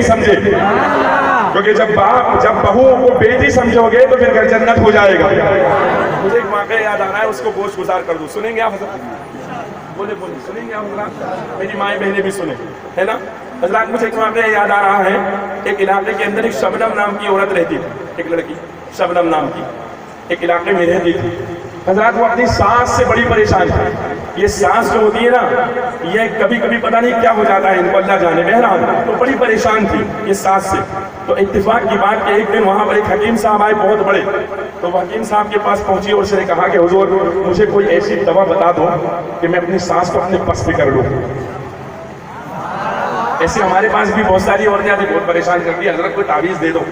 سمجھے, کیونکہ جب بہو کو بیٹی سمجھو گے تو پھر گھر جنت ہو جائے گا. مجھے ایک واقعہ یاد آ رہا ہے, اس کو گوش گزار کر دوں. سنیں گے آپ حضرت؟ بولے سنیں گے آپ حضرات؟ میری مائیں بہنیں بھی سنیں, ہے نا حضرات. مجھے ایک واقعہ یاد آ رہا ہے. ایک علاقے کے اندر ایک شبنم نام کی عورت رہتی تھی, ایک لڑکی شبنم نام کی ایک علاقے میں رہتی تھی. حضرات وہ اپنی سانس سے بڑی پریشان تھی. یہ سانس جو ہوتی ہے نا, یہ کبھی کبھی پتہ نہیں کیا ہو جاتا ہے ان کو, اللہ جانے. بہرحال تو بڑی پریشان تھی یہ سانس سے. تو اتفاق کی بات کہ ایک دن وہاں پر ایک حکیم صاحب آئے بہت بڑے. تو وہ حکیم صاحب کے پاس پہنچی اور اس نے کہا کہ حضور مجھے کوئی ایسی دوا بتا دو کہ میں اپنی سانس کو اپنے بس پہ کر لوں. ایسے ہمارے پاس بھی بہت ساری عورتیں آتی بہت پریشان کرتی ہے, حضرت کوئی تعویذ دے دو,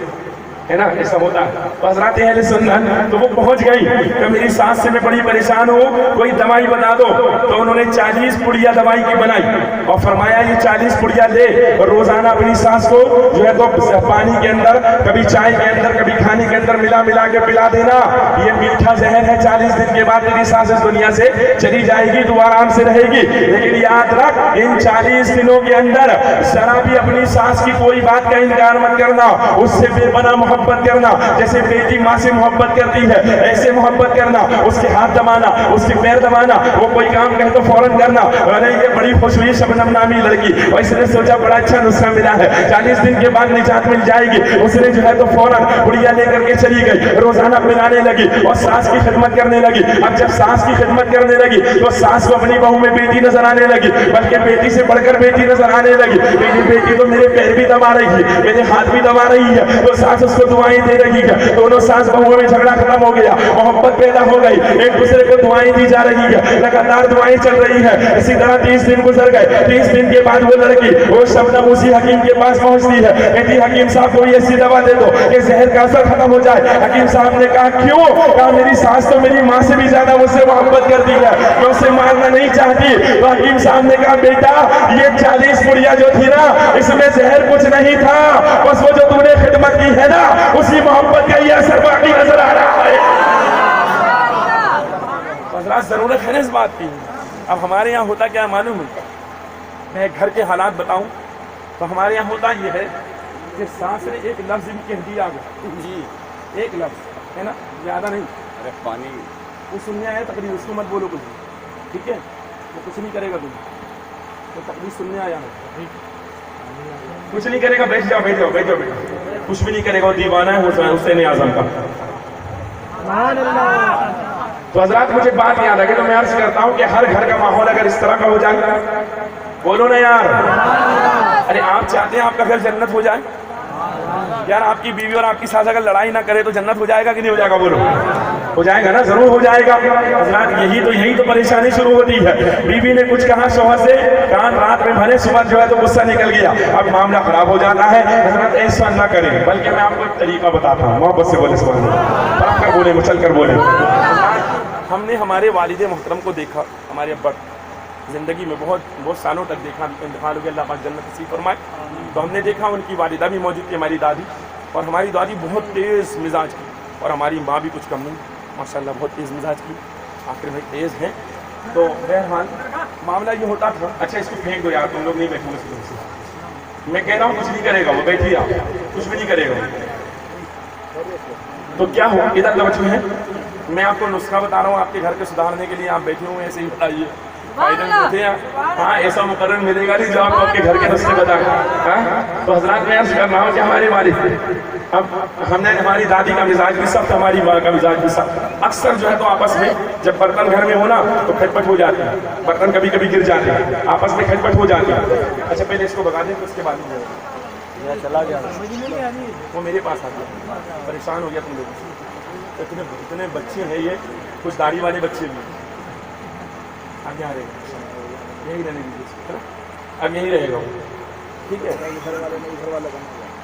ہے نا, ایسا ہوتا ہے. تو حضرات اہل سنت تو وہ پہنچ گئی کہ میری سانس سے میں بڑی پریشان ہوں, کوئی دوائی بتا دو. تو انہوں نے 40 پڑیا دوائی کی بنائی اور فرمایا یہ 40 پڑیا لے اور روزانہ اپنی سانس کو جو ہے تو پانی کے اندر, کبھی چائے کے اندر, کبھی کھانے کے اندر ملا کے پلا دینا. یہ میٹھا زہر ہے, 40 دن کے بعد تیری سانس اس دنیا سے چلی جائے گی, تو آرام سے رہے گی. لیکن یاد رکھ ان 40 دنوں کے اندر ذرا بھی اپنی سانس کی کوئی بات کا انکار مت کرنا, اس سے بے پناہ محبت کرنا. جیسے بیٹی ماں سے محبت کرتی ہے ایسے محبت کرنا, اس کے ہاتھ دبانا, اس کے پیر دبانا, وہ کوئی کام کہے تو فوراً کرنا. ارے یہ بڑی خوش ہوئی شبنم نامی لڑکی, اور اس نے سوچا بڑا اچھا نسخہ ملا ہے, 40 دن کے بعد نجات مل جائے گی. اس نے جو ہے تو فوراً پڑیا لے کر کے چلی گئی, روزانہ پلانے لگی اور سانس کی خدمت کرنے لگی. اب جب سانس کی خدمت کرنے لگی تو سانس کو اپنی بہو میں بیٹی نظر آنے لگی, بلکہ بیٹی سے بڑھ کر بیٹی نظر آنے لگی. میری بیٹی تو میرے پیر بھی دبا رہی ہے, میرے ہاتھ بھی دبا رہی ہے, تو سانس اس کو دعائیں دے رہی ہے. دونوں سانس بہوؤں میں جھگڑا ختم ہو گیا, محبت پیدا ہو گئی, ایک دوسرے کو دعائیں دی جا رہی ہے, لگاتار دعائیں چل رہی ہے. اسی طرح 30 دن گزر گئے. 30 دن کے بعد وہ لڑکی وہ شبنم اسی حکیم کے پاس پہنچتی ہے, کہتی حکیم صاحب کوئی ایسی دوا دے دو کہ زہر کا اثر ختم ہو جائے. حکیم صاحب نے کہا کیوں؟ کہا میری سانس تو میری ماں سے بھی زیادہ مجھ سے محبت کرتی ہے, میں اسے مارنا نہیں چاہتی. تو حکیم صاحب نے کہا بیٹا یہ 40 پڑیا جو تھی نا اس میں زہر کچھ نہیں تھا, بس وہ جو تم نے خدمت کی ہے نا اسی محبت کا یہ اثر باقی نظر آ رہا ہے. حضرات ضرورت ہے نا اس بات کی. اب ہمارے یہاں ہوتا کیا معلوم ہے, میں گھر کے حالات بتاؤں تو ہمارے یہاں ہوتا یہ ہے کہ سانس نے ایک لفظ بھی کہہ دیا جی, ایک لفظ ہے نا, زیادہ نہیں. ارے پانی وہ سننے آیا تقریر, اس کو مت بولو کچھ, ٹھیک ہے, وہ کچھ نہیں کرے گا تم, تو تقریر سننے آیا ہے, کچھ نہیں کرے گا, بیٹھ جاؤ بیٹھ جاؤ بیٹھ جاؤ, کچھ بھی نہیں کرے گا, وہ دیوانہ ہے حسین اعظم کا. تو حضرات مجھے بات یاد ہے کہ تو میں عرض کرتا ہوں کہ ہر گھر کا ماحول اگر اس طرح کا ہو جائے, بولو نا یار, ارے آپ چاہتے ہیں آپ کا گھر جنت ہو جائے یار, آپ کی بیوی اور آپ کی ساس اگر لڑائی نہ کرے تو جنت ہو جائے گا کہ نہیں ہو جائے گا؟ بولو ہو جائے گا نا, ضرور ہو جائے گا. حضرات یہی تو پریشانی شروع ہوتی ہے. بیوی نے کچھ کہا شوہر سے, کان رات میں بھرے, صبح جو ہے تو غصہ نکل گیا, اب معاملہ خراب ہو جاتا ہے. حضرات ایسا نہ کریں, بلکہ میں آپ کو ایک طریقہ بتاتا ہوں, محبت سے بولے, سبحان اللہ, پڑھ کر بولے, مچل کر بولے. ہم نے ہمارے والد محترم کو دیکھا, ہمارے ابا زندگی میں بہت سالوں تک دیکھا, انتقال ہو گیا, اللہ پاک جنت نصیب فرمائے. تو ہم نے دیکھا ان کی والدہ بھی موجود تھی, ہماری دادی, اور ہماری دادی بہت تیز مزاج کی, اور ہماری ماں بھی کچھ کم نہیں, ماشاءاللہ بہت تیز مزاج کی, آخر میں تیز ہیں. تو بہرحال معاملہ یہ ہوتا تھا. اچھا اس کو پھینک دو یار, تم لوگ نہیں بیٹھو اس سے, میں کہہ رہا ہوں کچھ نہیں کرے گا, وہ بیٹھی آپ, کچھ بھی نہیں کرے گا. تو کیا ہو, ادھر توجہ ہے, میں آپ کو نسخہ بتا رہا ہوں آپ کے گھر کے سدھارنے کے لیے. آپ بیٹھے ہوئے ایسے ہی بتائیے, ہاں ایسا مقرر ملے گا نہیں جو آپ کو آپ کے گھر کے نسخے بتائیں. تو حضرات میں عرض کر رہا ہوں کہ ہمارے والد, اب ہم نے ہماری دادی کا مزاج بھی سخت, ہماری ماں کا مزاج بھی سخت. اکثر جو ہے تو آپس میں جب برتن گھر میں ہونا تو کھٹ پٹ ہو جاتی ہے, برتن کبھی کبھی گر جاتے ہیں, آپس میں کھٹ پٹ ہو جاتی ہے. اچھا پہلے اس کو بتا دیں, اس کے بعد چلا گیا, وہ میرے پاس آ گیا, پریشان ہو گیا تم لوگ, اتنے بچے ہیں, یہ کچھ داڑھی والے بچے بھی آگے آ رہے ہیں, یہی رہنے دیجیے, اب یہی رہے گا, ٹھیک ہے,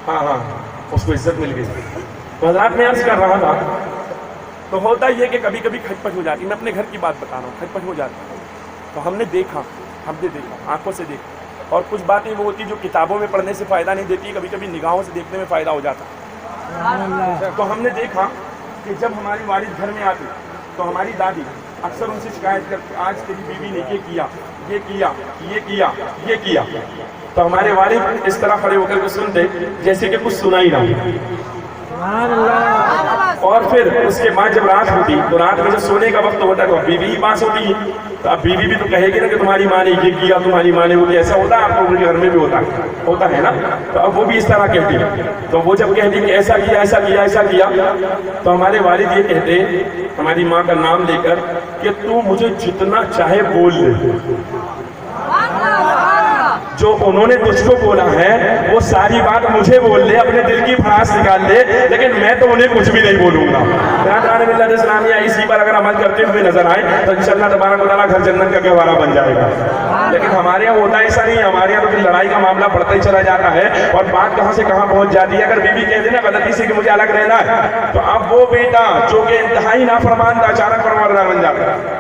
ہاں اس کو عزت مل گئی. تو حضرات میں عرض کر رہا تھا, تو ہوتا یہ کہ کبھی کبھی کھٹ پٹ ہو جاتی. میں اپنے گھر کی بات بتا رہا ہوں, کھٹ پٹ ہو جاتی. تو ہم نے دیکھا, آنکھوں سے دیکھا, اور کچھ باتیں وہ ہوتی جو کتابوں میں پڑھنے سے فائدہ نہیں دیتی, کبھی کبھی نگاہوں سے دیکھنے میں فائدہ ہو جاتا. تو ہم نے دیکھا کہ جب ہماری والد گھر میں آتی تو ہماری دادی اکثر ان سے شکایت کرتے آج تیری بیوی نے یہ کیا یہ کیا یہ کیا یہ کیا، تو ہمارے والد اس طرح کھڑے ہو کر کے سنتے جیسے کہ کچھ سنا ہی نہ ہو، اور پھر اس کے بعد جب رات ہوتی تو رات میں جب سونے کا وقت ہوتا تو بیوی ہی پاس ہوتی ہے، تو اب بیوی بھی تو کہے گی نا کہ تمہاری ماں نے یہ کیا تمہاری ماں نے وہ کیا، ایسا ہوتا ہے آپ لوگوں کے گھر میں بھی ہوتا ہے نا، تو اب وہ بھی اس طرح کہتی ہے، تو وہ جب کہتی کہ ایسا کیا ایسا کیا ایسا کیا، تو ہمارے والد یہ کہتے ہماری ماں کا نام لے کر کہ تو مجھے جتنا چاہے بول لے، جو انہوں نے تجھ کو بولا ہے وہ ساری بات مجھے بول لے، اپنے دل کی بھڑاس نکال لے، لیکن میں تو انہیں کچھ بھی نہیں بولوں گا۔ برادران ملت اسلامیہ اسی پر اگر عمل کرتے ہوئے نظر آئے تو انشاءاللہ تبارک و تعالیٰ گھر جنت کا گہوارہ بن جائے گا، لیکن ہمارے یہاں ہوتا ایسا نہیں ہے، ہمارے یہاں تو لڑائی کا معاملہ بڑھتا ہی چلا جاتا ہے اور بات کہاں سے کہاں پہنچ جاتی ہے۔ اگر بیوی کہہ دے نا غلطی سے کہ مجھے الگ رہنا ہے، تو اب وہ بیٹا جو کہ انتہائی نافرمان تھا اچانک فرمانبردار بن جاتا ہے،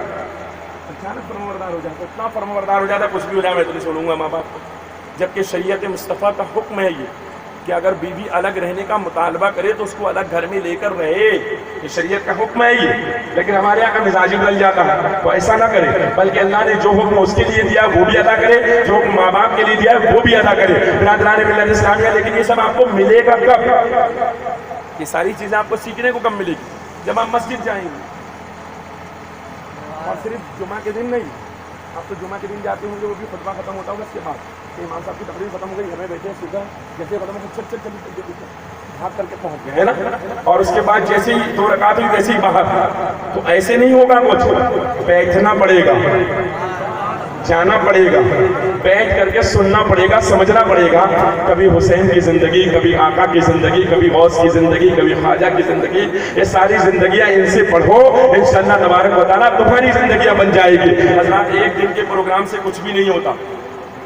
اچانک فرمانبردار ہو جاتا ہے، اتنا فرمانبردار ہو جاتا ہے کچھ بھی ہو جائے میں تو نہیں چھوڑوں گا ماں باپ کو، جبکہ شریعت مصطفیٰ کا حکم ہے یہ کہ اگر بیوی الگ رہنے کا مطالبہ کرے تو اس کو الگ گھر میں لے کر رہے، یہ شریعت کا حکم ہے یہ، لیکن ہمارے یہاں کا مزاج بدل جاتا ہے، تو ایسا نہ کرے، بلکہ اللہ نے جو حکم اس کے لیے دیا وہ بھی ادا کرے، جو حکم ماں باپ کے لیے دیا ہے وہ بھی ادا کرے۔ برادران ملت اسلامیہ، لیکن یہ سب آپ کو ملے گا کب؟ یہ ساری چیزیں آپ کو سیکھنے کو کب ملے گی؟ جب آپ مسجد جائیں گے، اور صرف جمعہ کے دن نہیں، آپ تو جمعہ کے دن جاتے ہوں گے، وہ بھی خطبہ ختم ہوتا ہوگا، اس کے بعد امام صاحب کی تقریر ختم ہو گئی، گھر میں بیٹھے صبح جیسے ختم ہو گئی چل بھاگ کر کے پہنچ گئے ہے نا، اور اس کے بعد جیسے ہی 2 رکعت ہوئی ویسے ہی باہر، تو ایسے نہیں ہوگا، کچھ بیٹھنا پڑے گا، جانا پڑے گا، بیٹھ کر کے سننا پڑے گا، سمجھنا پڑے گا، کبھی حسین کی زندگی، کبھی آقا کی زندگی، کبھی غوث کی زندگی، کبھی خواجہ کی زندگی، یہ ساری زندگیاں ان سے پڑھو، انشاءاللہ تبارک و تعالیٰ تمہاری زندگیاں بن جائے گی۔ حضرات ایک دن کے پروگرام سے کچھ بھی نہیں ہوتا،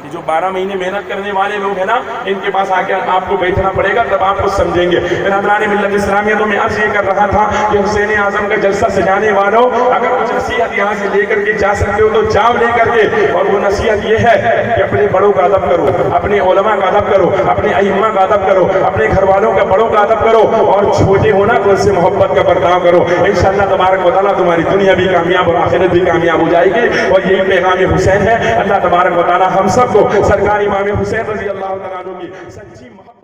یہ جو 12 مہینے محنت کرنے والے لوگ ہیں نا، ان کے پاس آ کے آپ کو بیٹھنا پڑے گا، تب آپ کو سمجھیں گے۔ برادران ملت اسلامیہ، تو میں عرض یہ کر رہا تھا کہ حسین اعظم کا جلسہ سجانے والوں، اگر کچھ نصیحت یہاں سے لے کر کے جا سکتے ہو تو جاؤ لے کر کے، اور وہ نصیحت یہ ہے کہ اپنے بڑوں کا ادب کرو، اپنے علماء کا ادب کرو، اپنے ائمہ کا ادب کرو، اپنے گھر والوں کا بڑوں کا ادب کرو، اور چھوٹے ہونا تو ان سے محبت کا برتاؤ کرو، انشاءاللہ تبارک و تعالیٰ تمہاری دنیا بھی کامیاب اور آخرت بھی کامیاب ہو جائے گی، اور یہی پیغام حسین ہے۔ اللہ تبارک و تعالیٰ ہم سب کو سرکار امام حسین رضی اللہ تعالیٰ عنہ کی سچی محبت